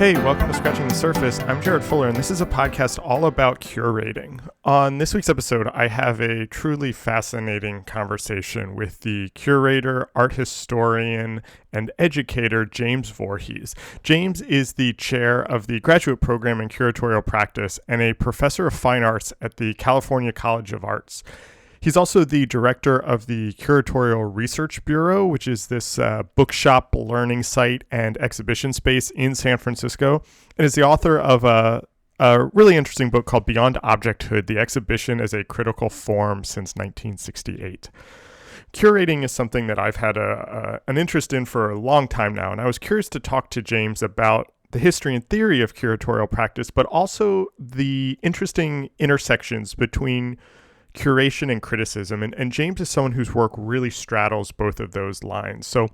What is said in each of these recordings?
Hey, welcome to Scratching the Surface. I'm Jarrett Fuller, and this is a podcast all about curating. On this week's episode, I have a truly fascinating conversation with the curator, art historian, and educator, James Voorhies. James is the chair of the graduate program in Curatorial Practice and a professor of fine arts at the California College of Arts. He's also the director of the Curatorial Research Bureau, which is this bookshop, learning site, and exhibition space in San Francisco, and is the author of a really interesting book called Beyond Objecthood, the exhibition as a critical form since 1968. Curating is something that I've had an interest in for a long time now, and I was curious to talk to James about the history and theory of curatorial practice, but also the interesting intersections between curation and criticism. And James is someone whose work really straddles both of those lines. So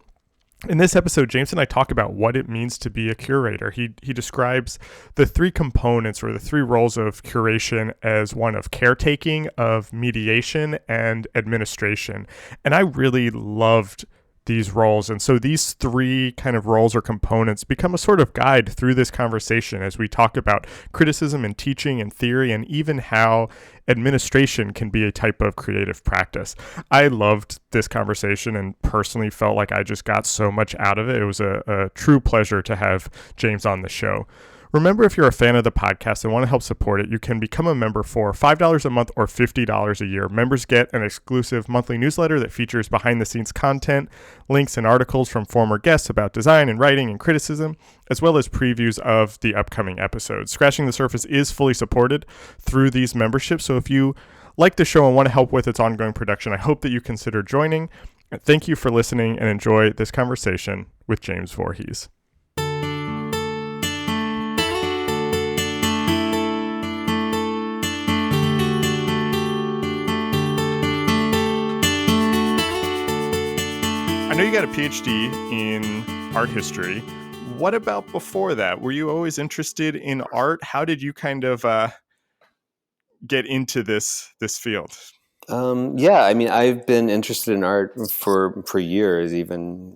in this episode, James and I talk about what it means to be a curator. He describes the three components or the three roles of curation as one of caretaking, of mediation, and administration. And I really loved these roles. And so these three kind of roles or components become a sort of guide through this conversation as we talk about criticism and teaching and theory, and even how administration can be a type of creative practice. I loved this conversation and personally felt like I just got so much out of it. It was a true pleasure to have James on the show. Remember, if you're a fan of the podcast and want to help support it, you can become a member for $5 a month or $50 a year. Members get an exclusive monthly newsletter that features behind-the-scenes content, links and articles from former guests about design and writing and criticism, as well as previews of the upcoming episodes. Scratching the Surface is fully supported through these memberships, so if you like the show and want to help with its ongoing production, I hope that you consider joining. Thank you for listening, and enjoy this conversation with James Voorhies. I know you got a PhD in art history. What about before that? Were you always interested in art? How did you kind of get into this field? I've been interested in art for years, even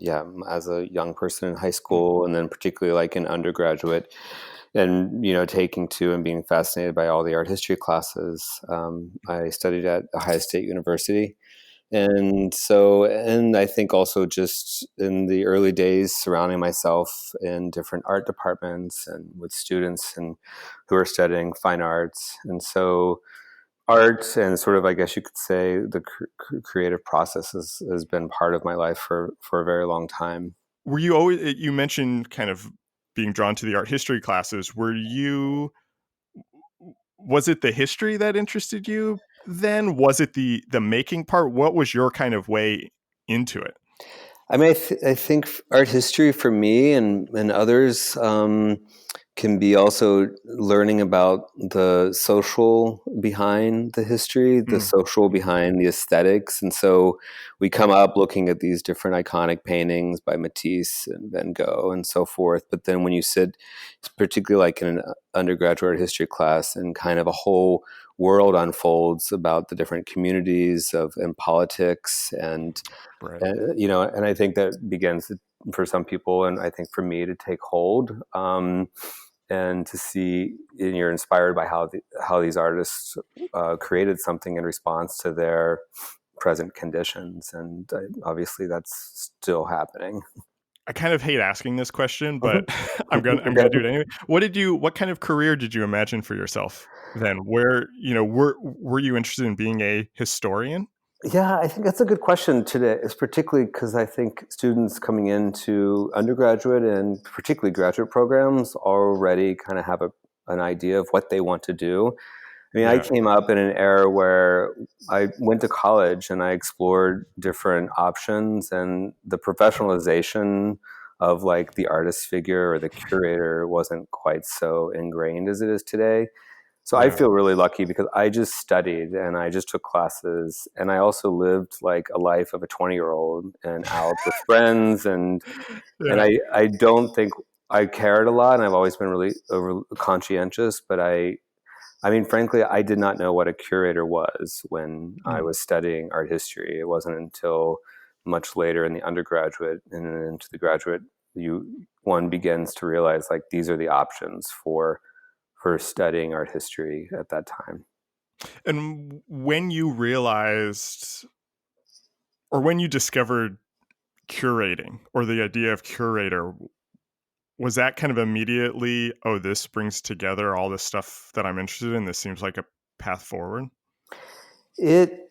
as a young person in high school, and then particularly like in undergraduate, and taking to and being fascinated by all the art history classes. I studied at Ohio State University. And I think also just in the early days, surrounding myself in different art departments and with students and who are studying fine arts. And so art and sort of, I guess you could say, the creative process has been part of my life for a very long time. Were you always, you mentioned kind of being drawn to the art history classes. Was it the history that interested you then? Was it the making part? What was your kind of way into it? I mean, I think art history for me and others can be also learning about the social behind the history, the social behind the aesthetics. And so we come up looking at these different iconic paintings by Matisse and Van Gogh and so forth. But then when you sit, particularly like in an undergraduate art history class, and kind of a whole world unfolds about the different communities and politics and I think that begins for some people, and I think for me, to take hold and to see, and you're inspired by how these artists created something in response to their present conditions, and obviously that's still happening. I kind of hate asking this question, but I'm gonna do it anyway. What kind of career did you imagine for yourself then? Where were you interested in being a historian? Yeah, I think that's a good question today, is particularly because I think students coming into undergraduate and particularly graduate programs already kind of have an idea of what they want to do. I mean, I came up in an era where I went to college and I explored different options, and the professionalization of like the artist figure or the curator wasn't quite so ingrained as it is today. So I feel really lucky because I just studied and I just took classes, and I also lived like a life of a 20-year-old and out with friends, and I don't think I cared a lot, and I've always been really conscientious, but I mean, frankly, I did not know what a curator was when I was studying art history. It wasn't until much later in the undergraduate and into the graduate, you one begins to realize like these are the options for studying art history at that time. And when you realized, or when you discovered curating or the idea of curator, was that kind of immediately, oh, this brings together all this stuff that I'm interested in? This seems like a path forward? It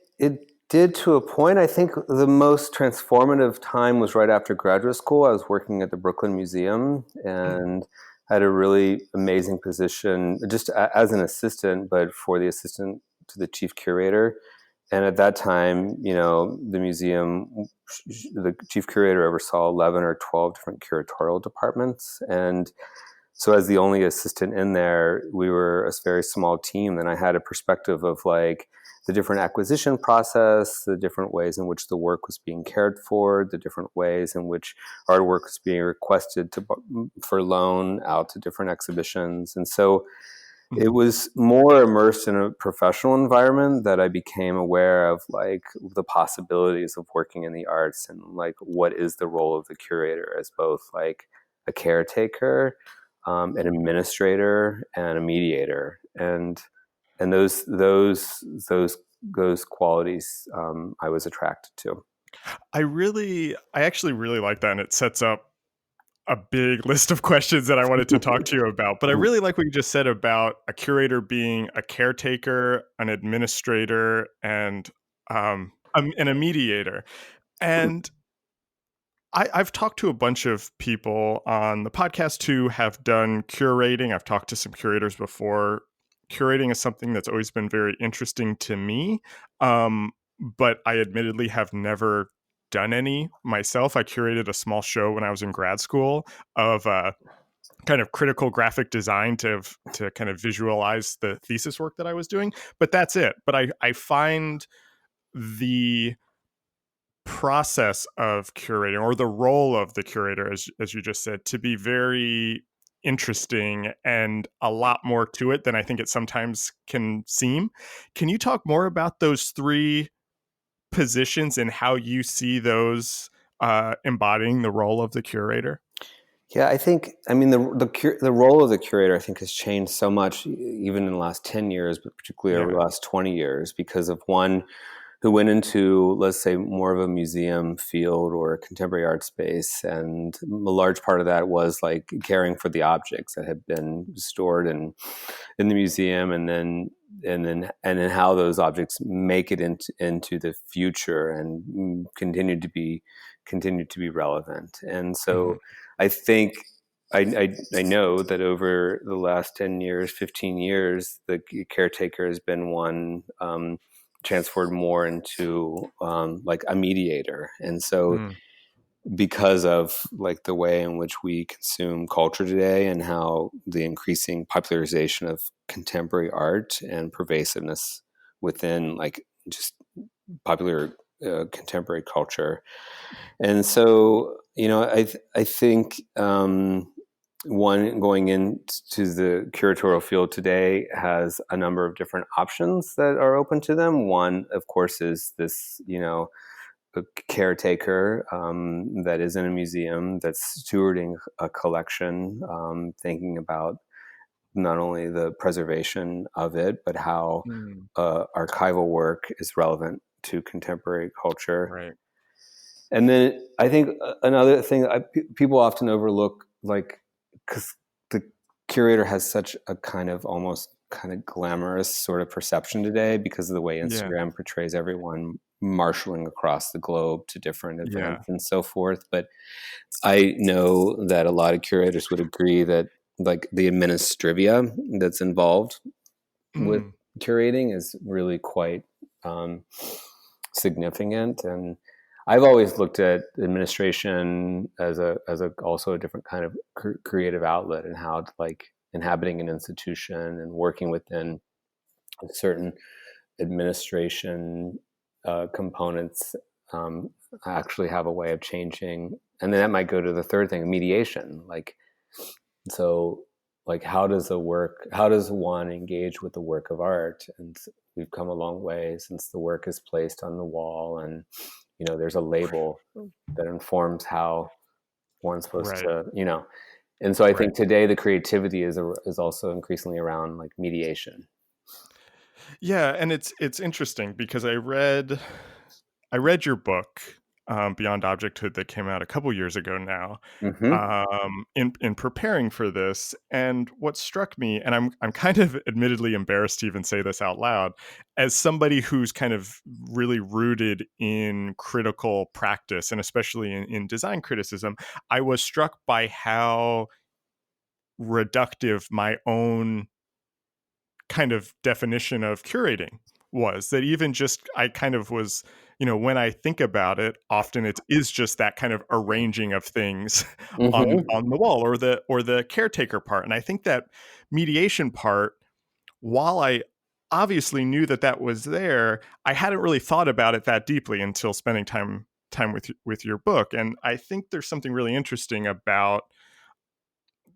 did to a point. I think the most transformative time was right after graduate school. I was working at the Brooklyn Museum and had a really amazing position just as an assistant, but for the assistant to the chief curator. And at that time, the museum, the chief curator oversaw 11 or 12 different curatorial departments. And so as the only assistant in there, we were a very small team. And I had a perspective of like the different acquisition process, the different ways in which the work was being cared for, the different ways in which artwork was being requested for loan out to different exhibitions. And so it was more immersed in a professional environment that I became aware of like the possibilities of working in the arts and like what is the role of the curator as both like a caretaker, an administrator, and a mediator, and those qualities I was attracted to. I actually really like that, and it sets up a big list of questions that I wanted to talk to you about. But I really like what you just said about a curator being a caretaker, an administrator, and a mediator. And I've talked to a bunch of people on the podcast who have done curating. I've talked to some curators before. Curating is something that's always been very interesting to me, but I admittedly have never done any myself. I curated a small show when I was in grad school of kind of critical graphic design to kind of visualize the thesis work that I was doing, but that's it. But I find the process of curating, or the role of the curator, as you just said, to be very interesting and a lot more to it than I think it sometimes can seem. Can you talk more about those three positions and how you see those embodying the role of the curator? Yeah, I mean, the role of the curator, I think, has changed so much, even in the last 10 years, but particularly over the last 20 years, because of one who went into, let's say, more of a museum field or a contemporary art space. And a large part of that was like caring for the objects that had been stored in the museum, and then how those objects make it into the future and continue to be relevant. And so I think I know that over the last 10 years, 15 years, the caretaker has been one transferred more into like a mediator. And so because of like the way in which we consume culture today and how the increasing popularization of contemporary art and pervasiveness within like just popular contemporary culture. And so, I think one going into the curatorial field today has a number of different options that are open to them. One, of course, is this, a caretaker that is in a museum that's stewarding a collection, thinking about not only the preservation of it, but how archival work is relevant to contemporary culture. Right. And then I think another thing people often overlook, like, because the curator has such a kind of almost kind of glamorous sort of perception today because of the way Instagram portrays everyone marshaling across the globe to different events and so forth. But I know that a lot of curators would agree that like the administrivia that's involved with curating is really quite significant. And I've always looked at administration as a also a different kind of creative outlet, and how to, like, inhabiting an institution and working within certain administration components actually have a way of changing. And then that might go to the third thing, mediation. How does one engage with the work of art? And we've come a long way since the work is placed on the wall, and there's a label that informs how one's supposed Right. to, and so I Right. think today the creativity is also increasingly around like mediation. Yeah, and it's interesting because I read your book, Beyond Objecthood, that came out a couple years ago now, Mm-hmm. in preparing for this. And what struck me, and I'm kind of admittedly embarrassed to even say this out loud, as somebody who's kind of really rooted in critical practice and especially in design criticism, I was struck by how reductive my own kind of definition of curating was. That even just I kind of was, when I think about it, often it is just that kind of arranging of things on Mm-hmm. on the wall, or the caretaker part. And I think that mediation part, while I obviously knew that that was there, I hadn't really thought about it that deeply until spending time with your book. And I think there's something really interesting about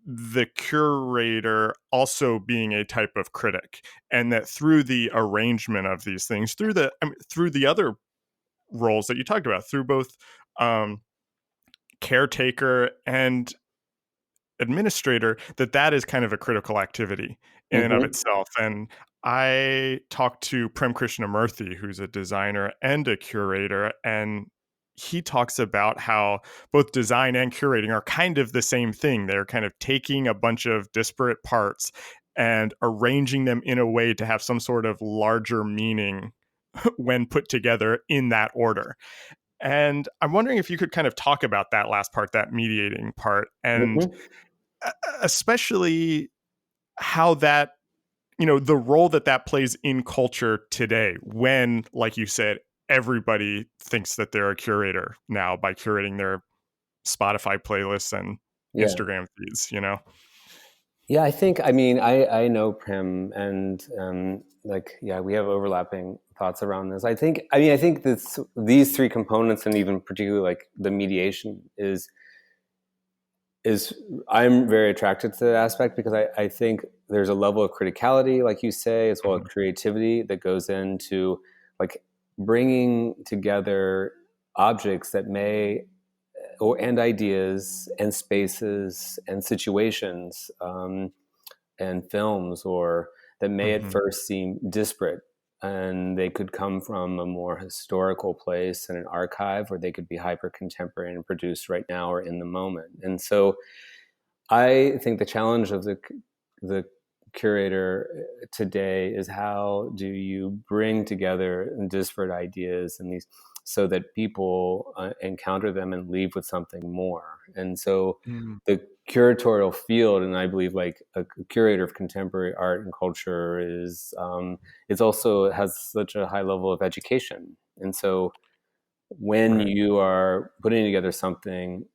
the curator also being a type of critic, and that through the arrangement of these things, through the other roles that you talked about, through both um, caretaker and administrator, that is kind of a critical activity in and of Mm-hmm. itself. And I talked to Prem Krishnamurthy, who's a designer and a curator, and he talks about how both design and curating are kind of the same thing. They're kind of taking a bunch of disparate parts and arranging them in a way to have some sort of larger meaning when put together in that order. And I'm wondering if you could kind of talk about that last part, that mediating part, and Mm-hmm. especially how that, the role that plays in culture today, when, like you said, everybody thinks that they're a curator now by curating their Spotify playlists and Yeah. Instagram feeds. Yeah, I mean, I know Prim, and like, yeah, we have overlapping thoughts around this. I think this these three components, and even particularly like the mediation is I'm very attracted to that aspect, because I think there's a level of criticality, like you say, as well as Mhm. creativity that goes into like bringing together objects that may, and ideas and spaces and situations, and films, or that may at Mhm. first seem disparate, and they could come from a more historical place and an archive, or they could be hyper contemporary and produced right now or in the moment. And so I think the challenge of the curator today is, how do you bring together disparate ideas and these, so that people encounter them and leave with something more. And so Mhm. the curatorial field, and I believe like a curator of contemporary art and culture, is it's also has such a high level of education. And so when Right. you are putting together something,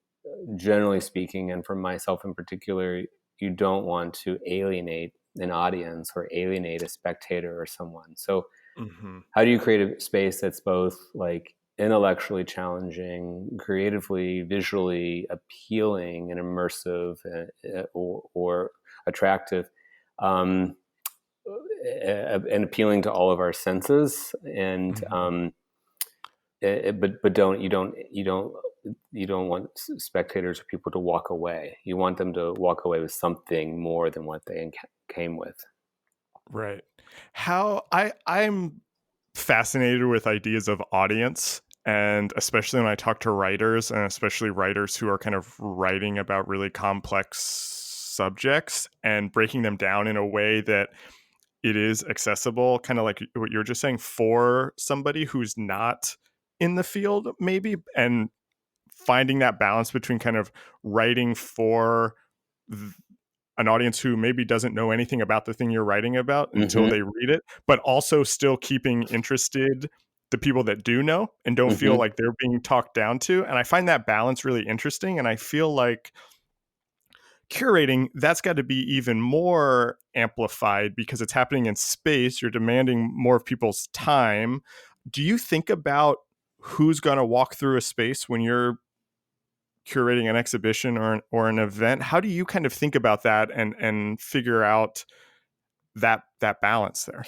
generally speaking, and for myself in particular, you don't want to alienate an audience or alienate a spectator or someone. So, Mhm. how do you create a space that's both like intellectually challenging, creatively, visually appealing, and immersive, or attractive, um, and appealing to all of our senses, and Mhm. but you don't want spectators or people to walk away. You want them to walk away with something more than what they came with. Right. How I'm fascinated with ideas of audience, and especially when I talk to writers, and especially writers who are kind of writing about really complex subjects and breaking them down in a way that it is accessible, kind of like what you were just saying, for somebody who's not in the field maybe, and finding that balance between kind of writing for an audience who maybe doesn't know anything about the thing you're writing about until Mm-hmm. they read it, but also still keeping interested the people that do know and don't feel Mm-hmm. like they're being talked down to. And I find that balance really interesting. And I feel like curating, that's got to be even more amplified because it's happening in space. You're demanding more of people's time. Do you think about who's going to walk through a space when you're curating an exhibition or an event? How do you kind of think about that and figure out that balance there?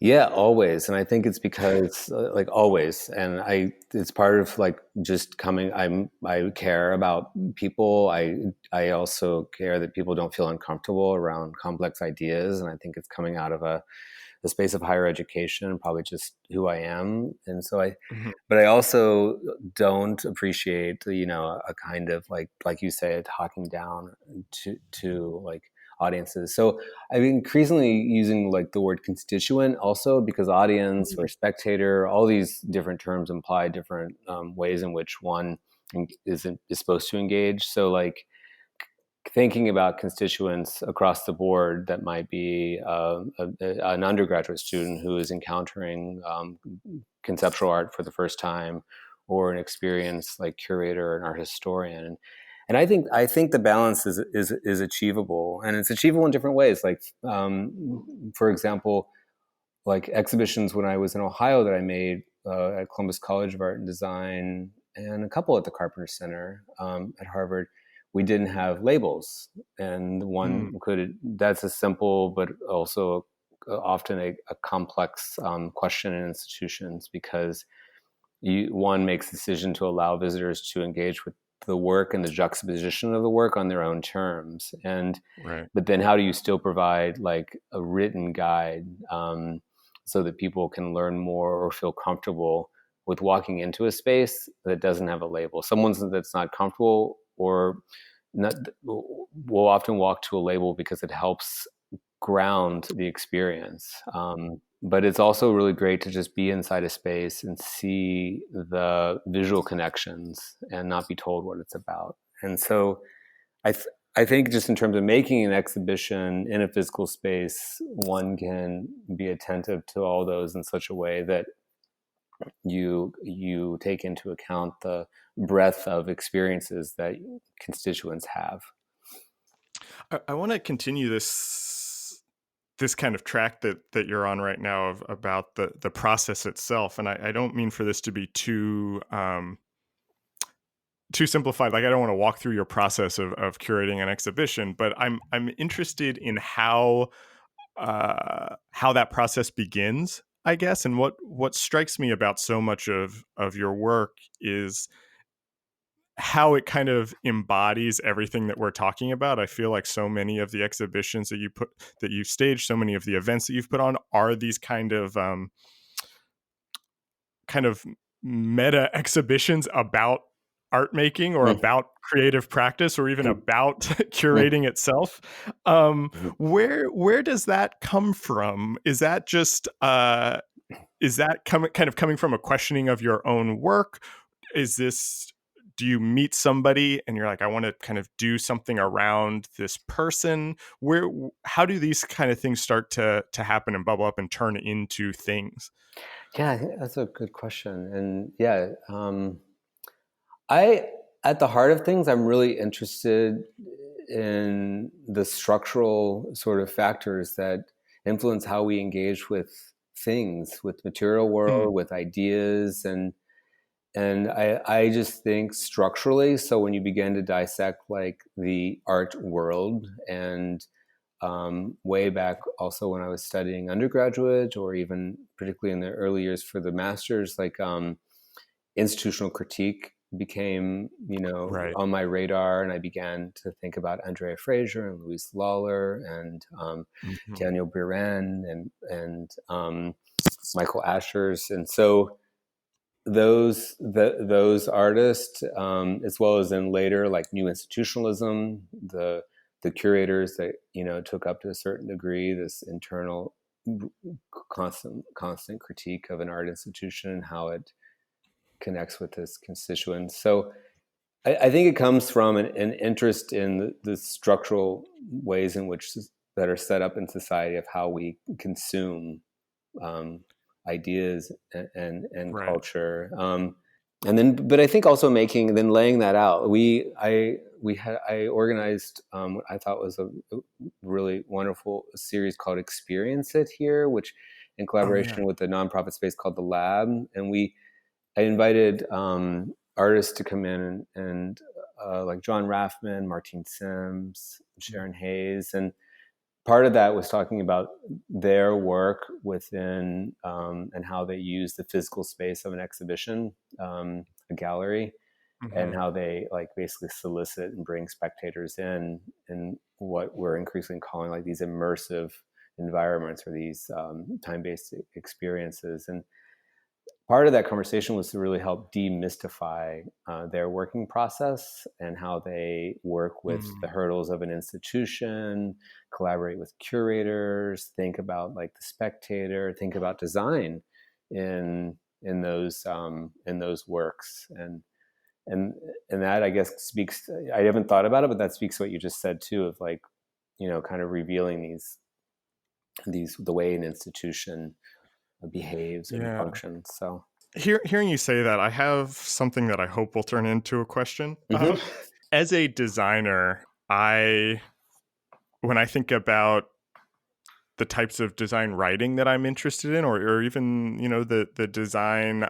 Yeah, always. And I think it's because like always. And it's part of like just coming, I care about people. I also care that people don't feel uncomfortable around complex ideas. And I think it's coming out of the space of higher education, probably just who I am. And so Mhm. but I also don't appreciate, a kind of like you say, talking down to like audiences. So I'm increasingly using like the word constituent also because audience or spectator, all these different terms imply different ways in which one is supposed to engage. So like thinking about constituents across the board that might be an undergraduate student who is encountering conceptual art for the first time, or an experienced like curator and art historian. And I think the balance is achievable, and it's achievable in different ways. Like for example, like exhibitions when I was in Ohio that I made at Columbus College of Art and Design, and a couple at the Carpenter Center at Harvard. We didn't have labels, and Mm. one could. That's a simple, but also often a complex question in institutions because one makes the decision to allow visitors to engage with the work and the juxtaposition of the work on their own terms. And Right. but then how do you still provide like a written guide so that people can learn more or feel comfortable with walking into a space that doesn't have a label? Someone that's not comfortable or not will often walk to a label because it helps ground the experience. But it's also really great to just be inside a space and see the visual connections and not be told what it's about. And so I, th- I think just in terms of making an exhibition in a physical space, one can be attentive to all those in such a way that you take into account the breadth of experiences that constituents have. I want to continue this kind of track that you're on right now about the process itself, and I don't mean for this to be too simplified. Like I don't want to walk through your process of curating an exhibition, but I'm interested in how that process begins, I guess. And what strikes me about so much of your work is how it kind of embodies everything that we're talking about. I feel like so many of the exhibitions that you've staged, so many of the events that you've put on are these kind of meta exhibitions about art making or about creative practice or even about curating itself. Where does that come from? Is that just kind of coming from a questioning of your own work? Is this, do you meet somebody and you're like, I want to kind of do something around this person? How do these kind of things start to happen and bubble up and turn into things? Yeah, I think that's a good question. And yeah, I, at the heart of things, I'm really interested in the structural sort of factors that influence how we engage with things, with material Mm, world, with ideas, and I just think structurally. So when you begin to dissect like the art world, and way back also when I was studying undergraduate, or even particularly in the early years for the master's, like institutional critique became, right. on my radar, and I began to think about Andrea Fraser and Louise Lawler and Mhm. Daniel Buren and Michael Ashers, and so those artists, as well as in later like new institutionalism, the curators that took up to a certain degree this internal constant critique of an art institution and how it connects with its constituents. So I think it comes from an interest in the structural ways in which that are set up in society of how we consume um, ideas and Right. culture. And then, but I think also laying that out. I organized what I thought was a really wonderful series called Experience It Here, which in Oh yeah. collaboration with a nonprofit space called the Lab, and I invited artists to come in and like John Raffman, Martine Sims, Sharon Hayes, and part of that was talking about their work within and how they use the physical space of an exhibition, a gallery, and how they like basically solicit and bring spectators in what we're increasingly calling like these immersive environments or these time-based experiences. And part of that conversation was to really help demystify their working process and how they work with the hurdles of an institution, collaborate with curators, think about like the spectator, think about design in those works. And that, I guess, speaks, I haven't thought about it, but that speaks to what you just said too, of like, kind of revealing the way an institution behaves and functions. So hearing you say that, I have something that I hope will turn into a question. As a designer, when I think about the types of design writing that I'm interested in, or even the design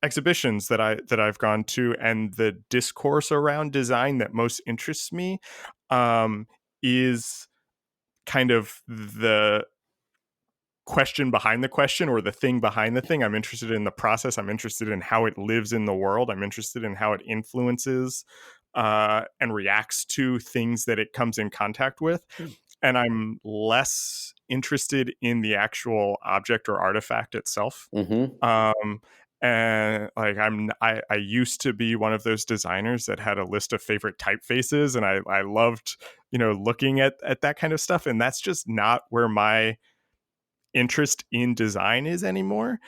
exhibitions that I've gone to, and the discourse around design that most interests me, is kind of the question behind the question, or the thing behind the thing. I'm interested in the process. I'm interested in how it lives in the world. I'm interested in how it influences and reacts to things that it comes in contact with. And I'm less interested in the actual object or artifact itself. And like I used to be one of those designers that had a list of favorite typefaces, and I loved looking at that kind of stuff. And that's just not where my interest in design is anymore.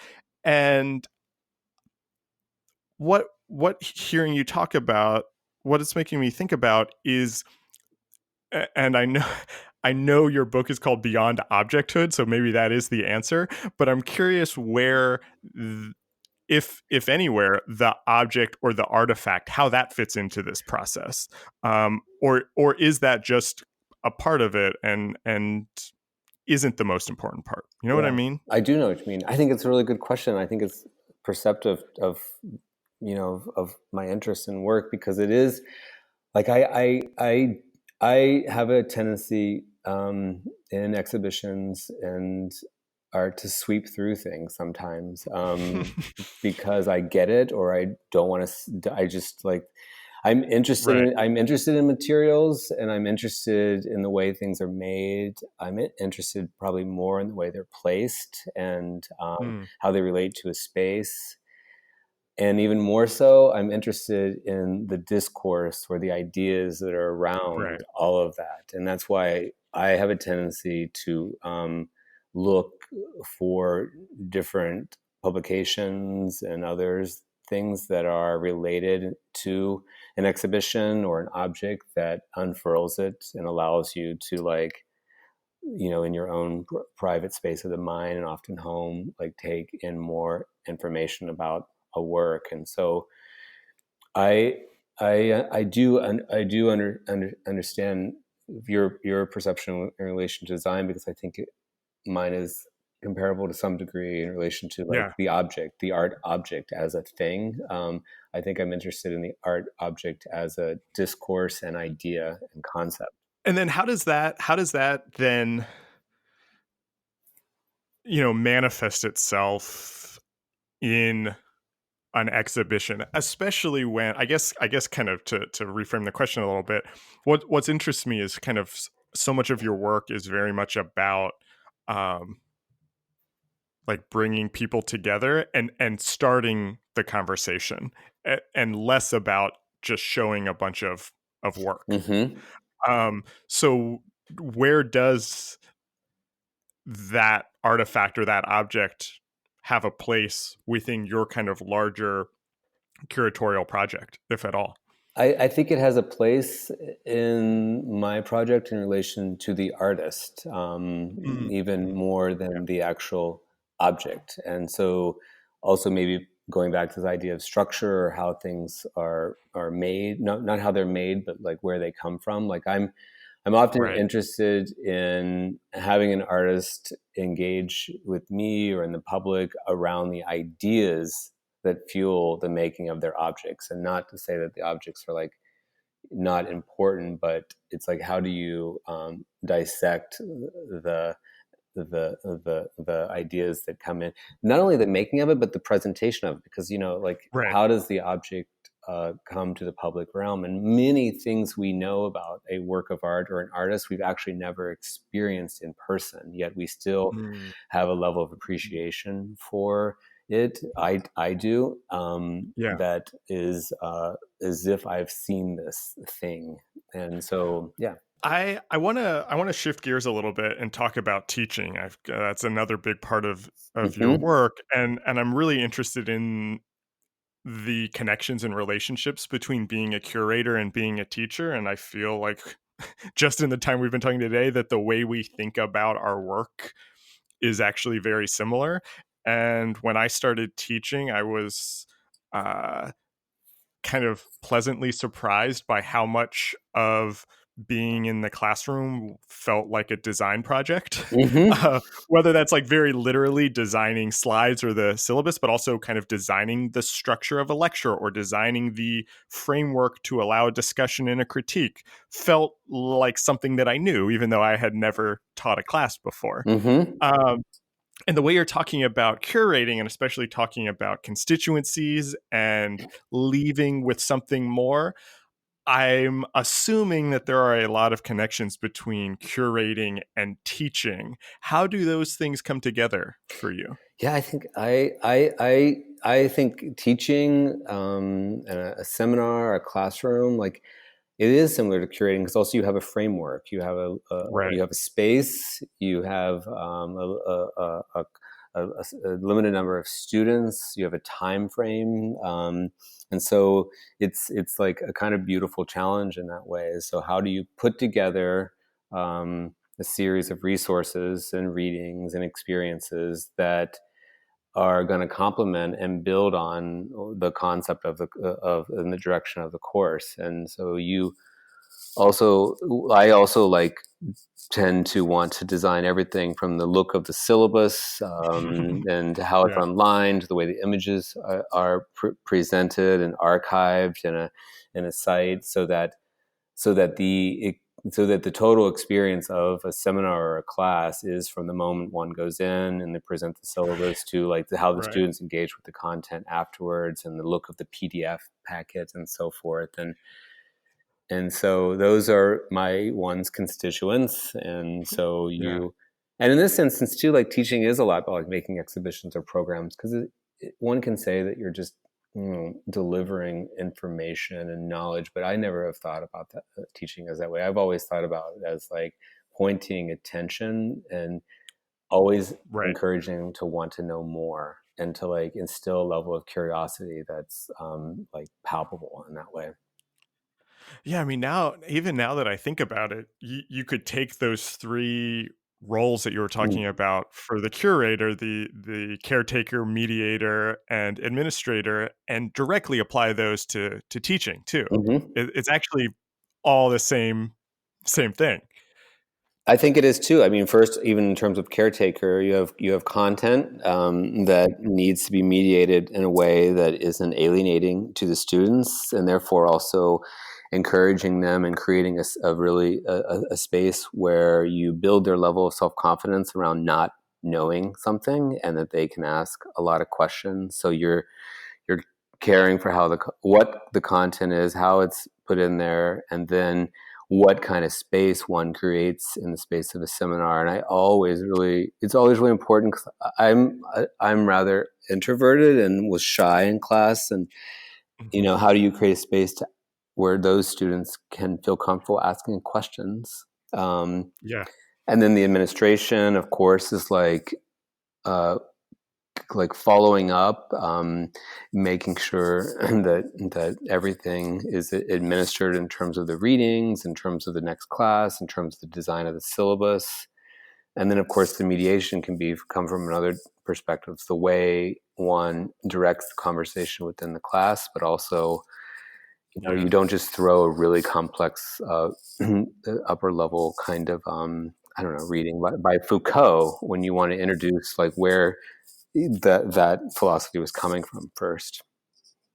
And what hearing you talk about, what it's making me think about is, and I know your book is called Beyond Objecthood, so maybe that is the answer, but I'm curious where, if anywhere, the object or the artifact, how that fits into this process, or is that just a part of it and isn't the most important part? You know what I mean? I do know what you mean. I think it's a really good question. I think it's perceptive of my interest in work, because it is like I have a tendency in exhibitions and art to sweep through things sometimes because I get it, or I don't want to. I just like I'm interested. Right. I'm interested in materials, and I'm interested in the way things are made. I'm interested probably more in the way they're placed and how they relate to a space. And even more so, I'm interested in the discourse or the ideas that are around all of that. And that's why I have a tendency to look for different publications and others, things that are related to an exhibition or an object that unfurls it and allows you to, like, in your own private space of the mind and often home, like, take in more information about a work. And so I do understand your perception in relation to design, because I think mine is comparable to some degree in relation to like the art object as a thing. I think I'm interested in the art object as a discourse and idea and concept. And then how does that then manifest itself in an exhibition, especially when I guess kind of to reframe the question a little bit, what's interests me is kind of so much of your work is very much about like bringing people together and starting the conversation, and less about just showing a bunch of work. So where does that artifact or that object have a place within your kind of larger curatorial project, if at all? I think it has a place in my project in relation to the artist, even more than the actual object. And so also maybe going back to this idea of structure, or how things are made, not how they're made, but like where they come from. Like I'm often interested in having an artist engage with me or in the public around the ideas that fuel the making of their objects, and not to say that the objects are like not important, but it's like, how do you dissect the ideas that come in, not only the making of it, but the presentation of it, because, like, Right. how does the object come to the public realm? And many things we know about a work of art or an artist, we've actually never experienced in person, yet we still Mm. have a level of appreciation for it. I do, Yeah. that is as if I've seen this thing. And so, yeah. I want to shift gears a little bit and talk about teaching. That's another big part of your Hmm. work, and I'm really interested in the connections and relationships between being a curator and being a teacher. And I feel like just in the time we've been talking today, that the way we think about our work is actually very similar. And when I started teaching, I was uh, kind of pleasantly surprised by how much of being in the classroom felt like a design project. Hmm. Whether that's like very literally designing slides or the syllabus, but also kind of designing the structure of a lecture or designing the framework to allow a discussion and a critique, felt like something that I knew, even though I had never taught a class before. Hmm. Um, and the way you're talking about curating, and especially talking about constituencies and leaving with something more, I'm assuming that there are a lot of connections between curating and teaching. How do those things come together for you? Yeah, I think I think teaching, a seminar, a classroom, like, it is similar to curating, because also you have a framework, Right. you have a space, you have a limited number of students, you have a time frame, and so it's like a kind of beautiful challenge in that way. So how do you put together a series of resources and readings and experiences that are going to complement and build on the concept of of in the direction of the course. And so also I also, like, tend to want to design everything from the look of the syllabus, and how it's Yeah. online, to the way the images are presented and archived in a site, so that so that the total experience of a seminar or a class is from the moment one goes in and they present the syllabus to, like, how the Right. students engage with the content afterwards, and the look of the PDF packet and so forth. And so those are my one's constituents. And so Yeah. and in this instance too, like, teaching is a lot about, like, making exhibitions or programs, because one can say that you're just, delivering information and knowledge, but I never have thought about that, teaching as that way. I've always thought about it as, like, pointing attention and always Right. encouraging them to want to know more, and to, like, instill a level of curiosity that's like, palpable in that way. Yeah, I mean, even now that I think about it, you could take those three roles that you were talking about for the curator, the caretaker, mediator, and administrator, and directly apply those to teaching too. Mm-hmm. It's actually all the same thing. I think it is too. I mean, first, even in terms of caretaker, you have content that needs to be mediated in a way that isn't alienating to the students, and therefore also encouraging them and creating a really a space where you build their level of self confidence around not knowing something, and that they can ask a lot of questions. So you're caring for what the content is, how it's put in there, and then what kind of space one creates in the space of a seminar. And it's always really important, because I'm rather introverted and was shy in class, and Mhm. how do you create a space where those students can feel comfortable asking questions? Um, Yeah. and then the administration, of course, is uh, like following up, making sure that everything is administered in terms of the readings, in terms of the next class, in terms of the design of the syllabus. And then, of course, the mediation can come from another perspective, the way one directs the conversation within the class, but also, Yeah. you don't just throw a really complex upper level kind of I don't know, reading by Foucault when you want to introduce, like, where that philosophy was coming from first.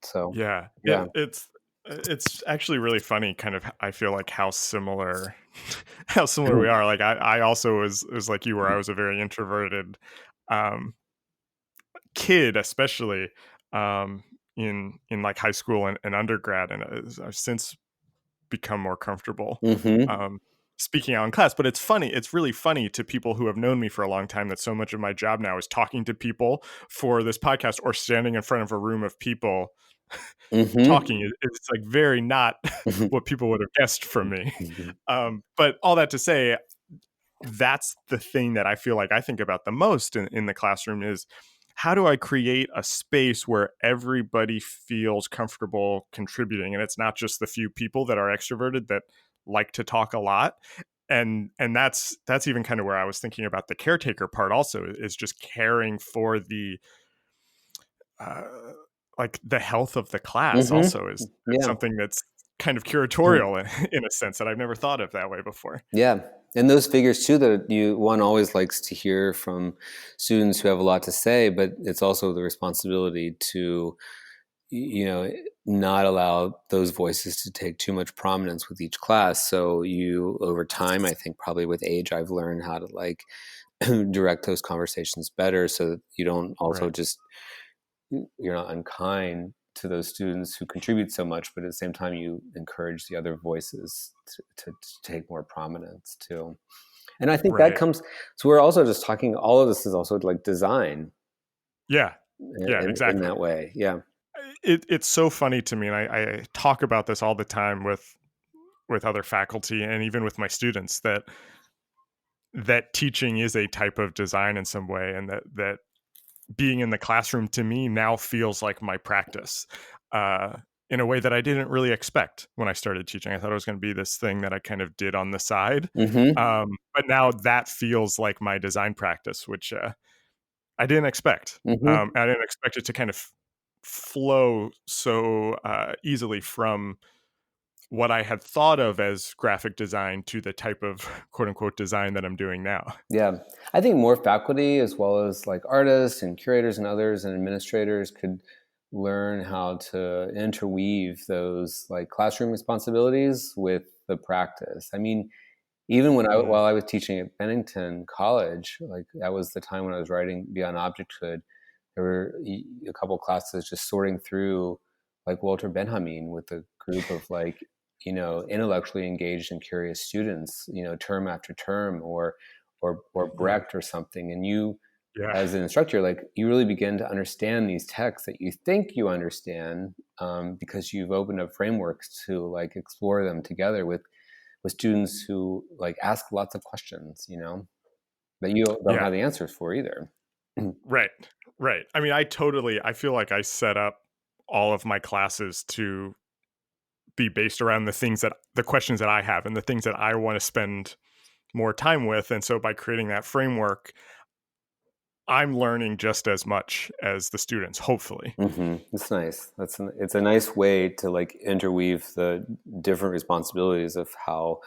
So, Yeah. yeah. It's actually really funny, kind of. I feel like how similar, how similar we are. Like I also was like you, where I was a very introverted um, kid, especially in like high school and undergrad, and I've since become more comfortable Mm-hmm. um, speaking out in class. But it's funny. It's really funny to people who have known me for a long time that so much of my job now is talking to people for this podcast or standing in front of a room of people Mm-hmm. talking. It's like very not what people would have guessed from me. But all that to say, that's the thing that I feel like I think about the most in the classroom is how do I create a space where everybody feels comfortable contributing, and it's not just the few people that are extroverted that like to talk a lot. And that's even kind of where I was thinking about the caretaker part also, is just caring for the uh, like the health of the class also is Mm-hmm. Yeah. something that's kind of curatorial in a sense that I've never thought of that way before. Yeah. And those figures too that one always likes to hear from students who have a lot to say, but it's also the responsibility to, not allow those voices to take too much prominence with each class. So you, over time, I think probably with age, I've learned how to like direct those conversations better so that you don't also Right. just, you're not unkind to those students who contribute so much, but at the same time, you encourage the other voices to take more prominence too. And I think that Right. comes, so we're also just talking, all of this is also like design Yeah. Yeah, in exactly. that way. Yeah. It's so funny to me, and I talk about this all the time with other faculty and even with my students, that teaching is a type of design in some way, and that being in the classroom to me now feels like my practice uh, in a way that I didn't really expect when I started teaching. I thought it was going to be this thing that I kind of did on the side. Mm-hmm. But now that feels like my design practice, which I didn't expect. Mm-hmm. I didn't expect it to kind of flow so easily from what I had thought of as graphic design to the type of quote unquote design that I'm doing now. Yeah. I think more faculty, as well as like artists and curators and others and administrators, could learn how to interweave those like classroom responsibilities with the practice. I mean, even Mm, while I was teaching at Bennington College, like that was the time when I was writing Beyond Objecthood. There were a couple classes just sorting through like Walter Benjamin with a group of like, intellectually engaged and curious students, term after term, or mm, Brecht or something. And you, yeah, as an instructor, like you really begin to understand these texts that you think you understand, because you've opened up frameworks to like explore them together with students who like ask lots of questions, that you don't yeah, have the answers for either. right, right. I mean, I feel like I set up all of my classes to be based around the questions that I have and the things that I want to spend more time with. And so by creating that framework, I'm learning just as much as the students, hopefully. It's nice. It's a nice way to like interweave the different responsibilities of how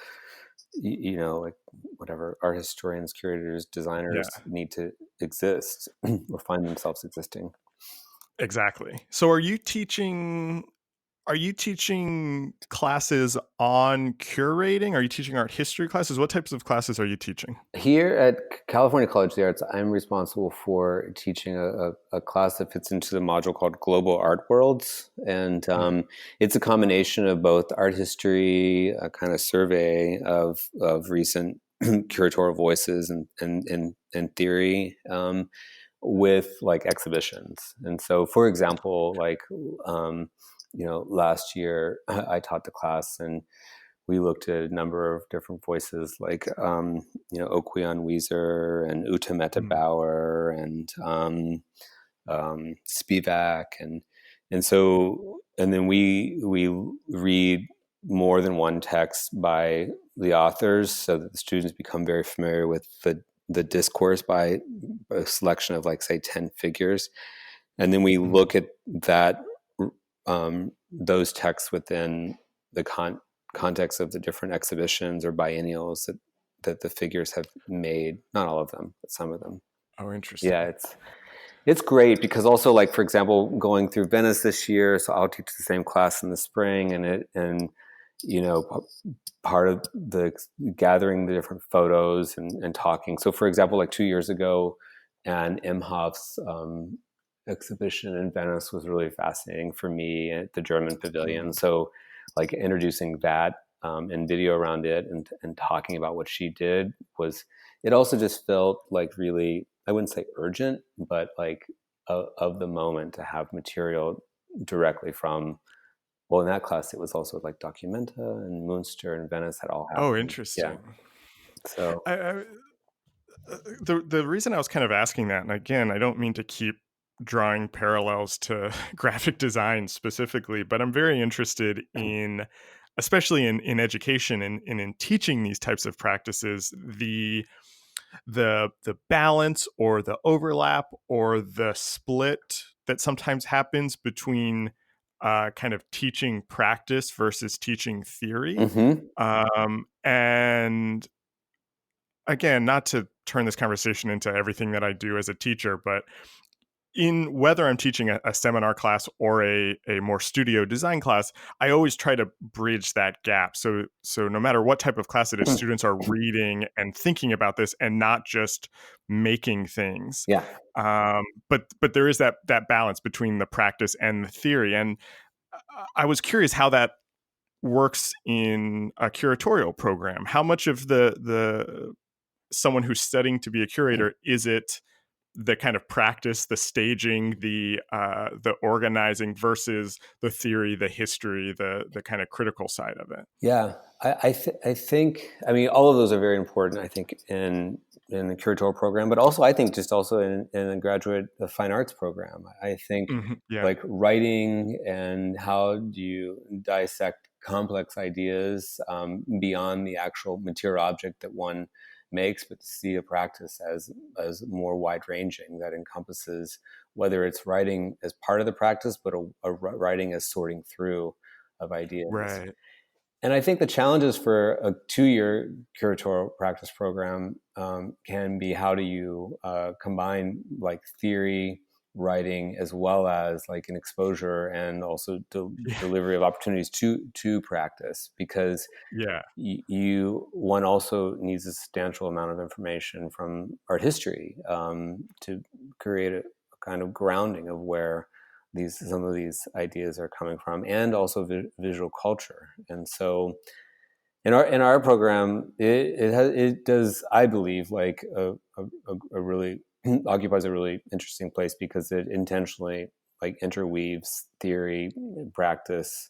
like whatever art historians, curators, Yeah. designers need to exist or find themselves existing. Exactly. So are you teaching classes on curating? Are you teaching art history classes? What types of classes are you teaching? Here at California College of the Arts, I'm responsible for teaching a class that fits into the module called Global Art Worlds. And Mm, it's a combination of both art history, a kind of survey of recent curatorial voices and theory, with like exhibitions. And so, for example, like, last year I taught the class and we looked at a number of different voices like Okweon Weezer and Uta Meta mm, Bauer and Spivak and then we read more than one text by the authors so that the students become very familiar with the discourse by a selection of like say 10 figures, and then we mm. look at that those texts within the context of the different exhibitions or biennials that the figures have made. Not all of them, but some of them. Oh, Yeah, interesting. It's great because also, like, for example, going through Venice this year, so I'll teach the same class in the spring, and you know, part of the gathering the different photos and talking. So, for example, like 2 years ago, and Imhof's exhibition in Venice was really fascinating for me at the German Pavilion. So, like, introducing that and video around it and talking about what she did was, it also just felt like really, I wouldn't say urgent, but like of the moment to have material directly from, well, in that class, it was also like Documenta and Munster and Venice had all Oh, happened. Yeah. interesting. So, I the reason I was kind of asking that, and again, I don't mean to keep drawing parallels to graphic design specifically, but I'm very interested in, especially in education and in teaching these types of practices, the balance or the overlap or the split that sometimes happens between kind of teaching practice versus teaching theory. mhm. And again, not to turn this conversation into everything that I do as a teacher, but in whether I'm teaching a seminar class or a more studio design class, I always try to bridge that gap. So no matter what type of class it is, students are reading and thinking about this and not just making things. Yeah. But there is that balance between the practice and the theory. And I was curious how that works in a curatorial program. How much of the someone who's studying to be a curator is it the kind of practice, the staging, the organizing versus the theory, the history, the kind of critical side of it? Yeah, I think, I mean, all of those are very important, I think, in the curatorial program, but also I think just also in a graduate fine arts program. I think Yeah. like writing and how do you dissect complex ideas beyond the actual material object that one makes, but to see a practice as more wide ranging that encompasses whether it's writing as part of the practice, but a writing as sorting through of ideas. Right. And I think the challenges for a 2-year curatorial practice program can be, how do you combine like theory, writing, as well as like an exposure and also Yeah. delivery of opportunities to practice, because Yeah. one also needs a substantial amount of information from art history to create a kind of grounding of where some of these ideas are coming from, and also visual culture. And so in our program, it does, I believe, like a really occupies a really interesting place, because it intentionally like interweaves theory, practice,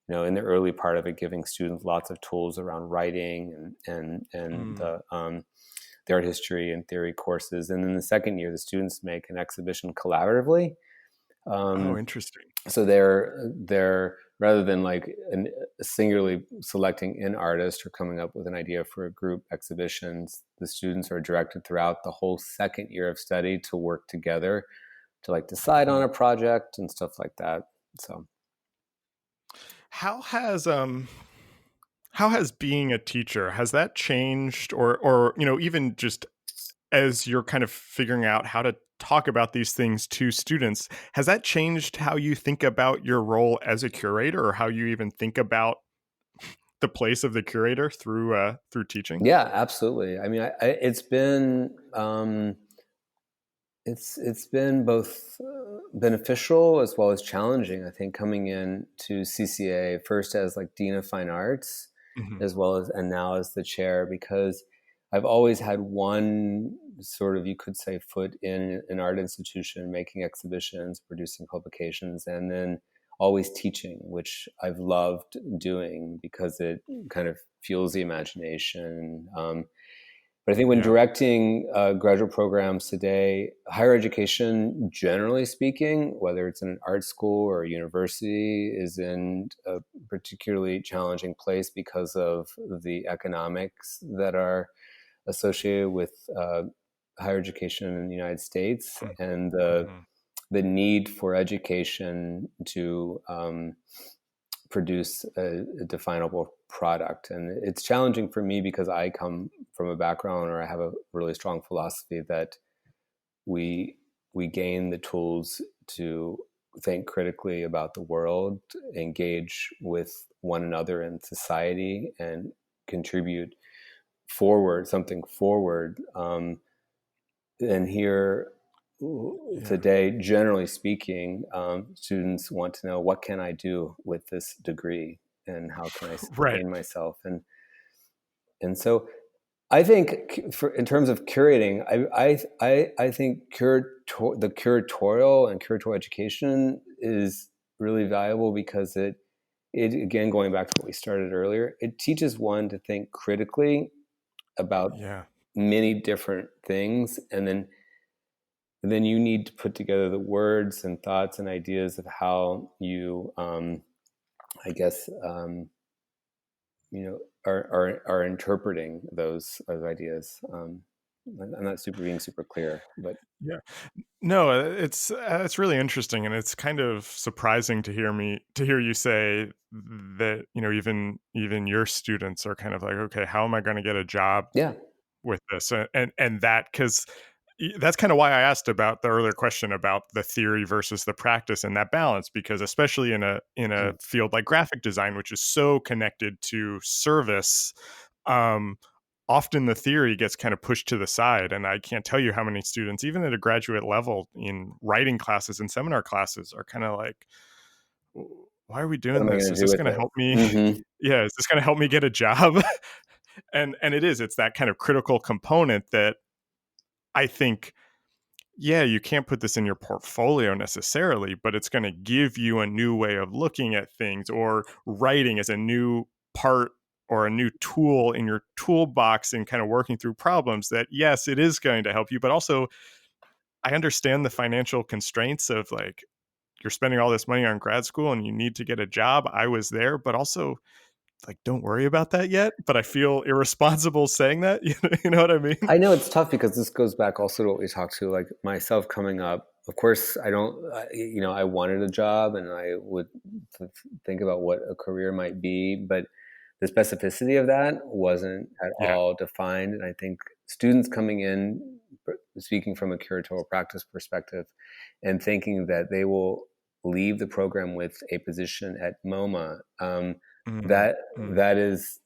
in the early part of it, giving students lots of tools around writing and the art history and theory courses. And then the second year, the students make an exhibition collaboratively. Oh, Um, interesting. so they're rather than like singularly selecting an artist or coming up with an idea for a group exhibitions, the students are directed throughout the whole second year of study to work together to like decide on a project and stuff like that. So How has how has being a teacher, has that changed, or even just as you're kind of figuring out how to talk about these things to students, has that changed how you think about your role as a curator, or how you even think about the place of the curator through teaching? yeah, absolutely. I mean, it's been both beneficial as well as challenging. I think coming in to CCA first as like Dean of Fine Arts, Mhm. as well as, and now as the chair, because I've always had one sort of, you could say, foot in an art institution, making exhibitions, producing publications, and then always teaching, which I've loved doing because it kind of fuels the imagination. But I think when Yeah. directing graduate programs today, higher education, generally speaking, whether it's in an art school or a university, is in a particularly challenging place because of the economics that are associated with higher education in the United States, and Mhm. the need for education to produce a definable product. And it's challenging for me because I come from a background, or I have a really strong philosophy that we we gain the tools to think critically about the world, engage with one another in society, and contribute something forward. And here Yeah. today, generally speaking, students want to know, what can I do with this degree, and how can I Right. sustain myself? And so I think, in terms of curating, I think the curatorial and curatorial education is really valuable because it again, going back to what we started earlier, it teaches one to think critically about Yeah. many different things, and then you need to put together the words and thoughts and ideas of how you, I guess, are interpreting those ideas. I'm not being super clear, but Yeah. No, it's really interesting, and it's kind of surprising to hear you say that, even your students are kind of like, okay, how am I going to get a job yeah, with this? And that, because that's kind of why I asked about the earlier question about the theory versus the practice and that balance, because especially in a field like graphic design, which is so connected to service, um, often the theory gets kind of pushed to the side. And I can't tell you how many students, even at a graduate level in writing classes and seminar classes, are kind of like, why are we what doing am I this? going to Is do this with going to it? help me? Mm-hmm. Yeah, is this going to help me get a job? And it's that kind of critical component that I think, yeah, you can't put this in your portfolio necessarily, but it's going to give you a new way of looking at things, or writing as a new part or a new tool in your toolbox and kind of working through problems. That, yes, it is going to help you, but also I understand the financial constraints of, like, you're spending all this money on grad school and you need to get a job. I was there, but also, like, don't worry about that yet. But I feel irresponsible saying that. You know what I mean? I know it's tough because this goes back also to what we talked to, like myself coming up. Of course, I wanted a job, and I would think about what a career might be, but the specificity of that wasn't at Yeah. all defined. And I think students coming in, speaking from a curatorial practice perspective, and thinking that they will leave the program with a position at MoMA, Mm, that mm.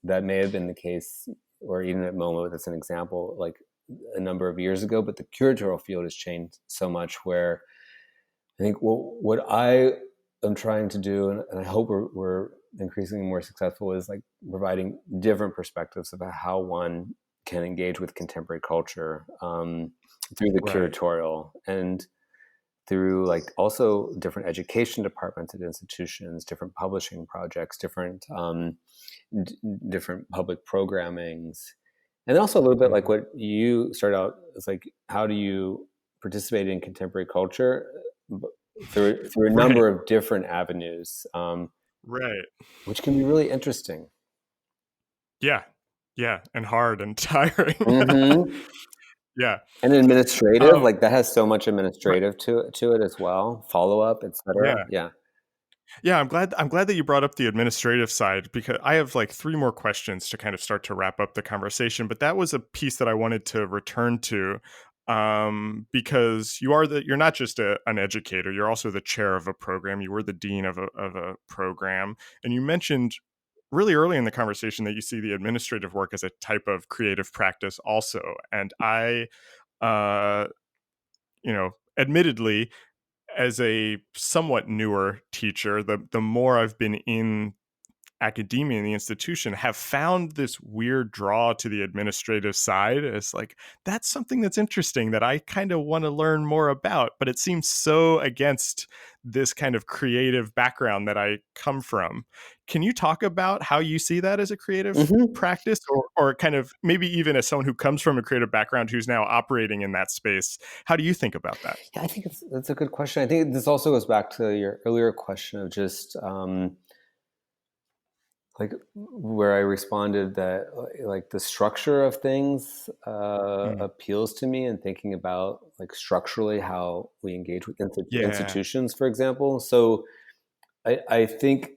that may have been the case, or even at MoMA, that's an example, like a number of years ago. But the curatorial field has changed so much, where I think what I am trying to do, and I hope we're increasingly more successful, is like providing different perspectives about how one can engage with contemporary culture, through the Right. curatorial, and through like also different education departments at institutions, different publishing projects, different public programmings, and then also a little bit like Mhm. what you started out as, like, how do you participate in contemporary culture through a Right. number of different avenues, Right. which can be really interesting. Yeah. Yeah. And hard and tiring. Hmm. Yeah. And administrative, Um, like that has so much right. administrative to it as well, follow up, etc. Yeah. Yeah. Yeah. I'm glad that you brought up the administrative side, because I have like three more questions to kind of start to wrap up the conversation. But that was a piece that I wanted to return to, because you're not just an educator, you're also the chair of a program. You were the dean of a program. And you mentioned really early in the conversation that you see the administrative work as a type of creative practice also. And uh, admittedly, as a somewhat newer teacher, the more I've been in academia in the institution, have found this weird draw to the administrative side. It's like, that's something that's interesting that I kind of want to learn more about, but it seems so against this kind of creative background that I come from. Can you talk about how you see that as a creative Hmm. practice, or kind of maybe even as someone who comes from a creative background who's now operating in that space? How do you think about that? Yeah, I think that's a good question. I think this also goes back to your earlier question of just, like where I responded that, like the structure of things Mm. appeals to me, and thinking about like structurally how we engage with Yeah. institutions, for example. So I think,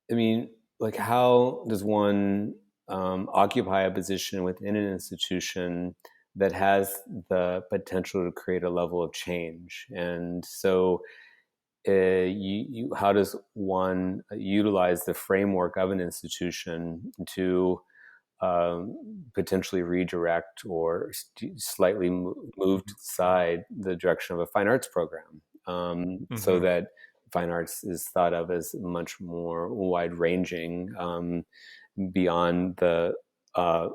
I mean, like, how does one occupy a position within an institution that has the potential to create a level of change. And so how does one utilize the framework of an institution to potentially redirect or slightly move to the side the direction of a fine arts program, so Mm-hmm. that fine arts is thought of as much more wide-ranging, beyond the uh,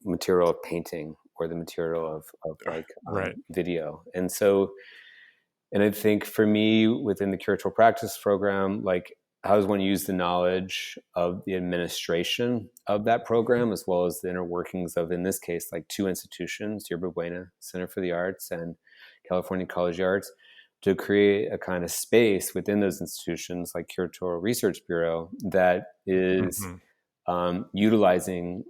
material of painting or the material of like Right. video. And I think for me, within the curatorial practice program, like, how does one use the knowledge of the administration of that program, as well as the inner workings of, in this case, like two institutions, Yerba Buena Center for the Arts and California College of Arts, to create a kind of space within those institutions, like Curatorial Research Bureau, that is Mm-hmm. utilizing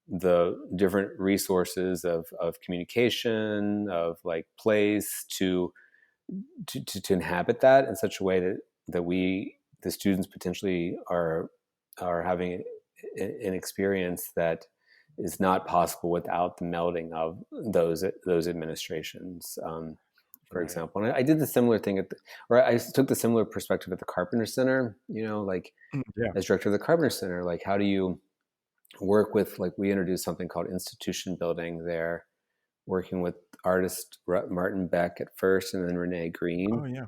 the different resources of communication, of like place, to inhabit that in such a way that the students potentially are having an experience that is not possible without the melding of those administrations. For Right. example, and I did the similar thing or I took the similar perspective at the Carpenter Center. Like, Yeah. as director of the Carpenter Center, like, how do you work with, like, we introduced something called institution building there, working with artist Martin Beck at first, and then Renee Oh Green. yeah.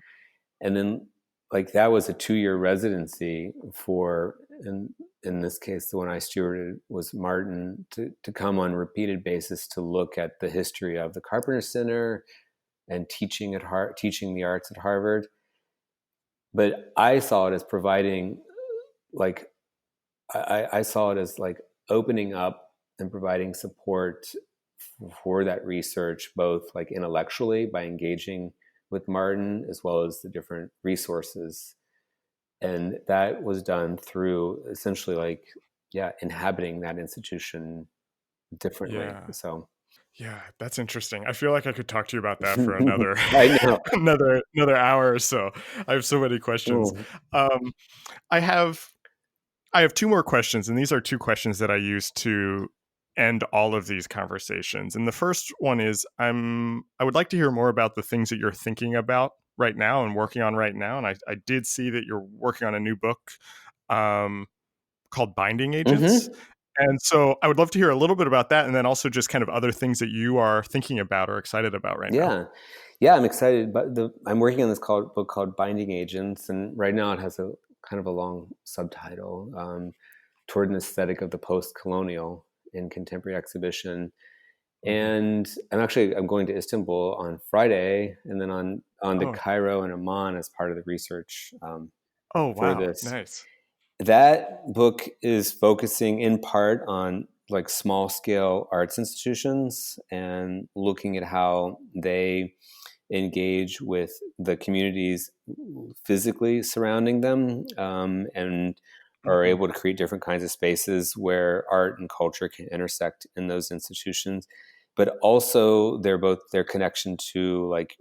And then, like, that was a 2-year residency for, in this case, the one I stewarded was Martin, to come on a repeated basis to look at the history of the Carpenter Center and teaching the arts at Harvard. But I saw it as providing, like, I saw it as like opening up and providing support for that research, both like intellectually by engaging with Martin, as well as the different resources. And that was done through essentially, like, yeah, inhabiting that institution differently. Yeah. So Yeah, that's interesting. I feel like I could talk to you about that for another I know. another hour or so. I have so many questions. Mm. Um, I have I have two more questions, and these are two questions that I use to end all of these conversations. And the first one is, I would like to hear more about the things that you're thinking about right now and working on right now. And I did see that you're working on a new book um, called Binding Agents. Mm-hmm. And so I would love to hear a little bit about that, and then also just kind of other things that you are thinking about or excited about right now. Yeah. Yeah, I'm excited. But I'm working on this book called Binding Agents, and right now it has a kind of a long subtitle, toward an aesthetic of the post-colonial in contemporary exhibition. Mhm. And I'm going to Istanbul on Friday, and then on to Oh, Cairo and Amman as part of the research, oh, for wow, this. nice. That book is focusing in part on, like, small scale arts institutions and looking at how they engage with the communities physically surrounding them, and are Mhm. able to create different kinds of spaces where art and culture can intersect in those institutions. But also their connection to, like,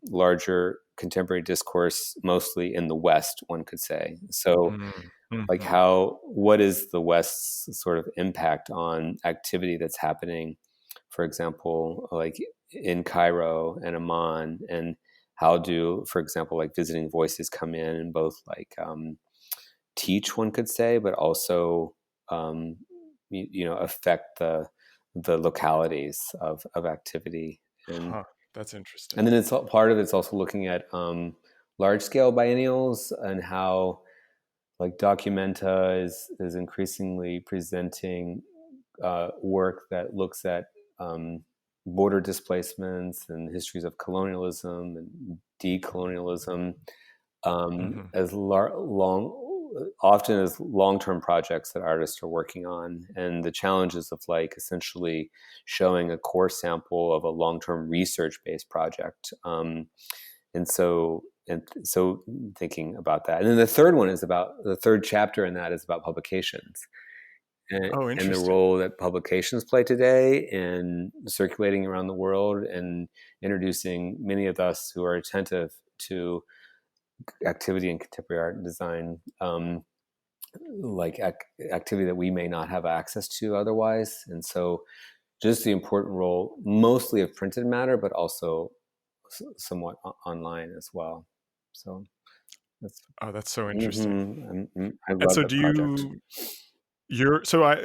larger contemporary discourse, mostly in the West, one could say. So, Mm, like, mhm. what is the West's sort of impact on activity that's happening, for example, like in Cairo and Amman, and how do, for example, like, visiting voices come in and both, like, teach, one could say, but also, um, affect the localities of activity. and Huh, that's interesting. and then part of it's also looking at large scale biennials, and how, like, Documenta is increasingly presenting work that looks at border displacements and histories of colonialism and decolonialism, Mhm. as often as long-term projects that artists are working on, and the challenges of, like, essentially showing a core sample of a long-term research-based project. And so thinking about that. And then the third chapter in that is about publications, Oh, and the interesting. role that publications play today in circulating around the world and introducing many of us who are attentive to activity in contemporary art and design, like activity that we may not have access to otherwise. And so just the important role mostly of printed matter, but also somewhat online as well. So that's Oh, that's so interesting. I And love so the project.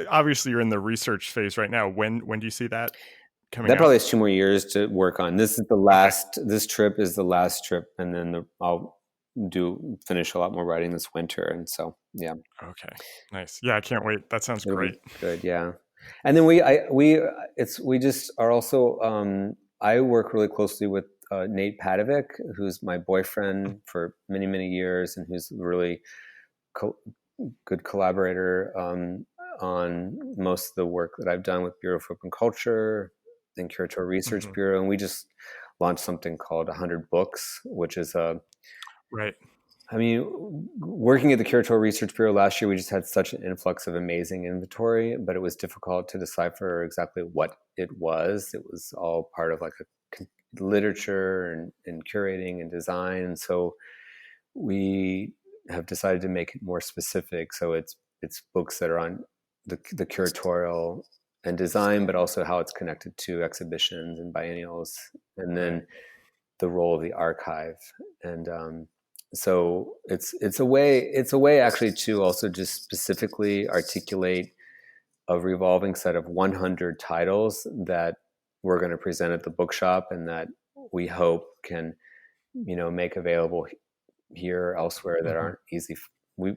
obviously you're in the research phase right now. When do you see that coming That out? probably has 2 more years to work on. This is the Okay. last. This trip is the last trip, and then I'll finish a lot more writing this winter. And so, yeah, Okay. Nice. Yeah, I can't wait. That sounds it'll be great. good. Yeah, and then we just are also. I work really closely with Nate Padovic, who's my boyfriend for many years, and who's really co- good collaborator on most of the work that I've done with Bureau of Open Culture and Curatorial Research Hmm. Bureau. And we just launched something called 100 Books, which is Right. I mean, working at the Curatorial Research Bureau last year, we just had such an influx of amazing inventory, but it was difficult to decipher exactly what it was. It was all part of like a literature and curating and design. And so we have decided to make it more specific. So it's books that are on the curatorial and design, but also how it's connected to exhibitions and biennials, and Right. then the role of the archive. And so it's a way actually to also just specifically articulate a revolving set of 100 titles that we're going to present at the bookshop, and that we hope can make available here elsewhere that Hmm. aren't easy. We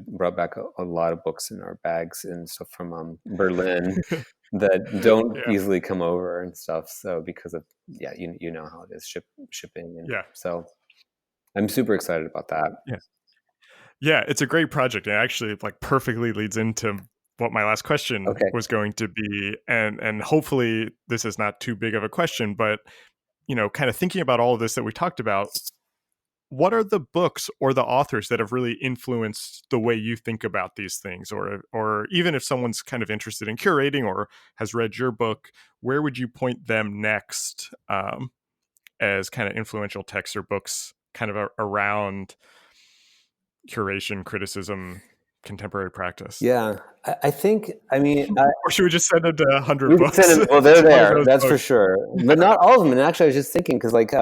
brought back a lot of books in our bags and stuff from Berlin that don't Yeah. easily come over and stuff. So because of you know how it is shipping, and Yeah. so I'm super excited about that. Yeah. Yeah, it's a great project. It actually like perfectly leads into what my last question Okay. was going to be, and hopefully this is not too big of a question, but kind of thinking about all of this that we talked about, what are the books or the authors that have really influenced the way you think about these things, or even if someone's kind of interested in curating or has read your book, where would you point them next, as kind of influential texts or books kind of around curation, criticism, contemporary practice? Yeah, I think. I mean, Or should we just send them to 100 we can send books? them. Well, they're It's one of there. those That's for books. sure. But not all of them. And actually, I was just thinking because, like,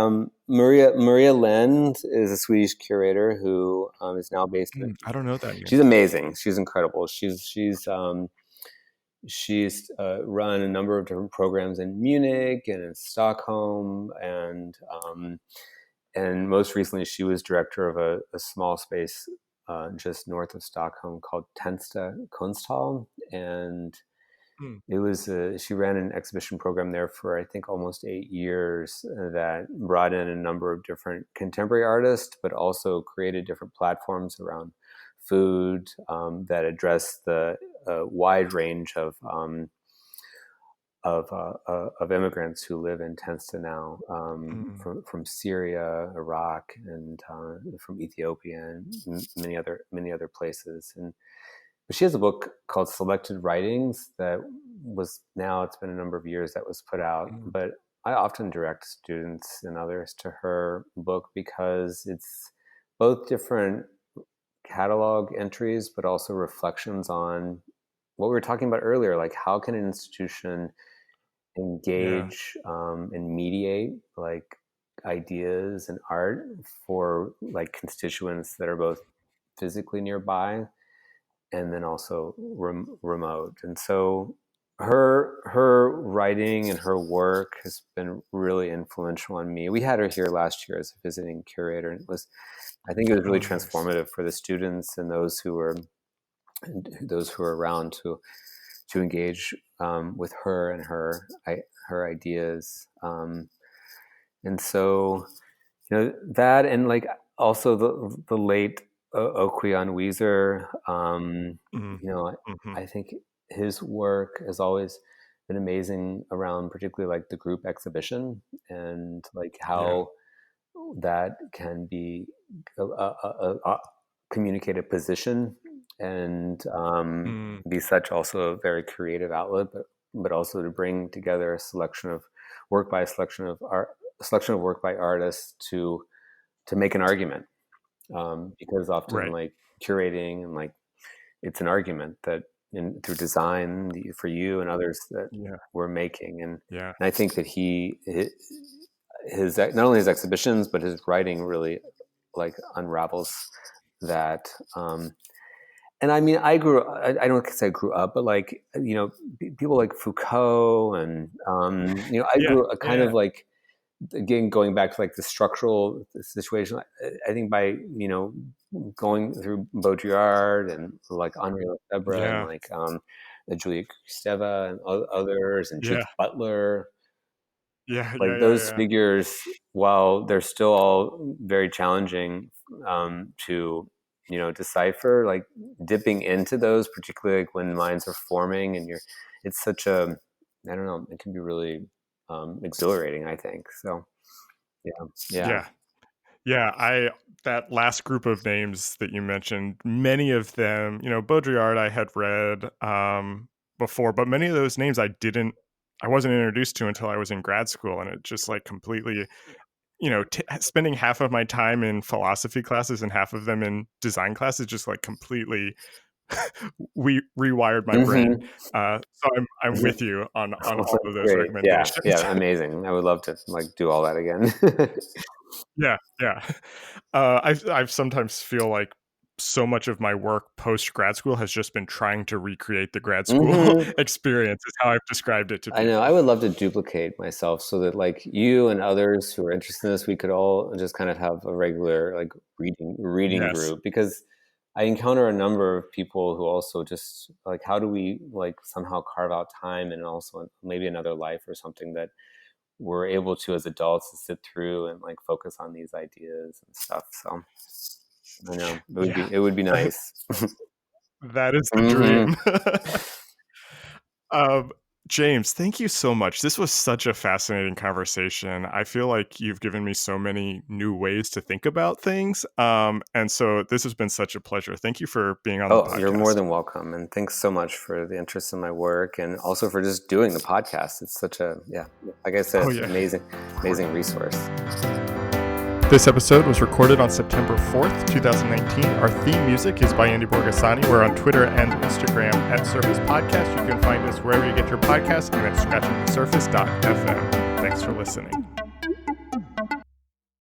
Maria Lend is a Swedish curator who is now based in. I don't know that name. She's amazing. She's incredible. She's run a number of different programs in Munich and in Stockholm, and most recently she was director of a small space just north of Stockholm called Tensta Kunsthal, and Mm, it was she ran an exhibition program there for I think almost 8 years that brought in a number of different contemporary artists, but also created different platforms around food that address the wide range of immigrants who live in Tensta now, mm, from Syria, Iraq, and from Ethiopia, and many other places. And but she has a book called Selected Writings that it's been a number of years that was put out. mm. But I often direct students and others to her book because it's both different catalog entries, but also reflections on what we were talking about earlier, like how can an institution Yeah. engage and mediate like ideas and art for like constituents that are both physically nearby and then also remote. And so her writing and her work has been really influential on me. We had her here last year as a visiting curator, and I think it was really Oh, nice. transformative for the students and those who were around to engage with her and her ideas. And so that, and like also the late Okweon Weezer. Mhm, You know, mhm. I think his work has always been amazing around particularly like the group exhibition and like Yeah. how that can be a communicate a position and Mm, be such also a very creative outlet, but also to bring together a selection of work by a selection of art, a selection of work by artists to make an argument, because often right. like curating and like it's an argument that through design for you and others that Yeah. we're making. And Yeah. I think that his not only his exhibitions, but his writing really like unravels that. And I mean, I don't say I grew up, but like, people like Foucault and, I Yeah. grew a kind Yeah. of like, again, going back to like the structural situation, I think by, going through Baudrillard and like Henri Lefebvre and Yeah. like Julia Kristeva and others and Yeah. Judith Butler, Yeah. like Yeah. Yeah. those Yeah. figures, while they're still all very challenging to decipher, like dipping into those, particularly like when minds are forming and it's such a, I don't know, it can be really exhilarating, I think. So yeah. Yeah, that last group of names that you mentioned, many of them, Baudrillard I had read before, but many of those names I wasn't introduced to until I was in grad school, and it just like completely, spending half of my time in philosophy classes and half of them in design classes just like completely rewired my brain. So I'm with you on all of those Great. recommendations. Yeah, amazing. I would love to like do all that again. Yeah. I've sometimes feel like so much of my work post grad school has just been trying to recreate the grad school experience, is how I've described it to people. I know. I would love to duplicate myself so that like you and others who are interested in this, we could all just kind of have a regular like reading Yes. group, because I encounter a number of people who also just like, how do we like somehow carve out time and also maybe another life or something that we're able to as adults to sit through and like focus on these ideas and stuff. So I know it would be nice. That is the dream. James, thank you so much. This was such a fascinating conversation. I feel like you've given me so many new ways to think about things. And so this has been such a pleasure. Thank you for being on the podcast. You're more than welcome. And thanks so much for the interest in my work and also for just doing the podcast. It's such a, like I said, it's an amazing resource. This episode was recorded on September 4th, 2019. Our theme music is by Andy Borgasani. We're on Twitter and Instagram at Surface Podcast. You can find us wherever you get your podcasts and at scratchingthesurface.fm. Thanks for listening.